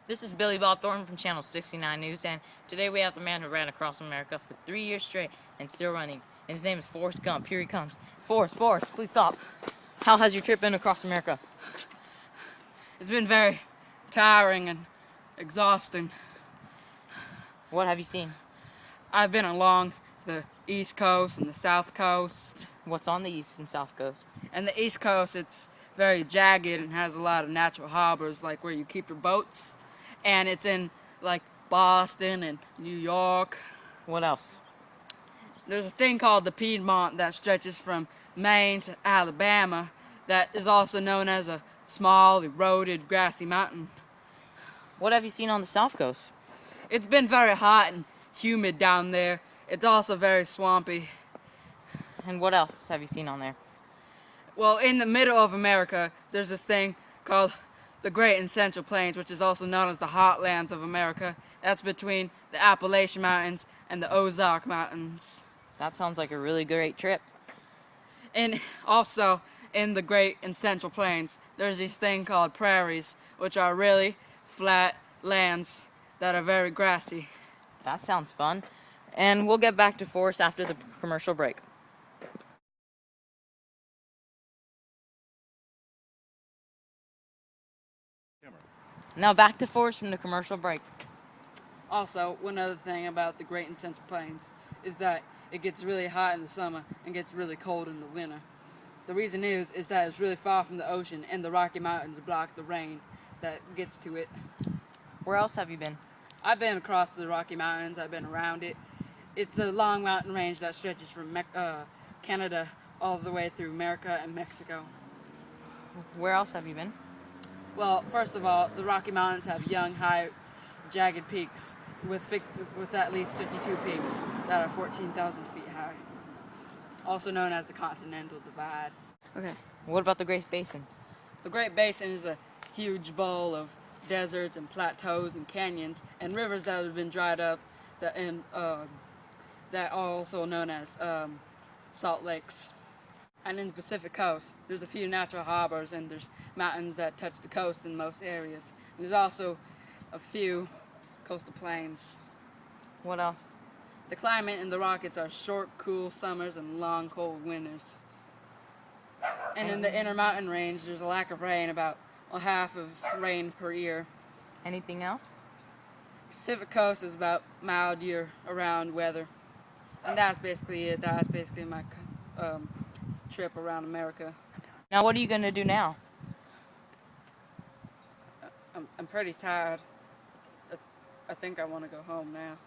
This is Billy Bob Thornton from Channel 69 News, and today we have the man who ran across America for 3 years straight and still running. And his name is Forrest Gump. Here he comes. Forrest, please stop. How has your trip been across America? It's been very tiring and exhausting. What have you seen? I've been along the East Coast and the South Coast. What's on the East and South Coast? And the East Coast, it's very jagged and has a lot of natural harbors, like where you keep your boats. And it's in like Boston and New York. What else? There's a thing called the Piedmont that stretches from Maine to Alabama that is also known as a small, eroded, grassy mountain. What have you seen on the South Coast? It's been very hot and humid down there. It's also very swampy. And what else have you seen on there? Well, in the middle of America, there's this thing called the Great and Central Plains, which is also known as the Heartlands of America. That's between the Appalachian Mountains and the Ozark Mountains. That sounds like a really great trip. And also, in the Great and Central Plains, there's this thing called prairies, which are really flat lands that are very grassy. That sounds fun. And we'll get back to Forrest after the commercial break. Now back to Forrest from the commercial break. Also, one other thing about the Great and Central Plains is that it gets really hot in the summer and gets really cold in the winter. The reason is that it's really far from the ocean and the Rocky Mountains block the rain that gets to it. Where else have you been? I've been across the Rocky Mountains. I've been around it. It's a long mountain range that stretches from Canada all the way through America and Mexico. Where else have you been? Well, first of all, the Rocky Mountains have young, high, jagged peaks with at least 52 peaks that are 14,000 feet high, also known as the Continental Divide. Okay. What about the Great Basin? The Great Basin is a huge bowl of deserts and plateaus and canyons and rivers that have been dried up that are also known as salt lakes. And in the Pacific coast, there's a few natural harbors and there's mountains that touch the coast in most areas. And there's also a few coastal plains. What else? The climate in the Rockies are short, cool summers and long, cold winters. And in the inner mountain range, there's a lack of rain, about a half of rain per year. Anything else? Pacific coast is about mild year-around weather. And that's basically it. That's basically my trip around America. Now what are you going to do now? I'm pretty tired. I think I want to go home now.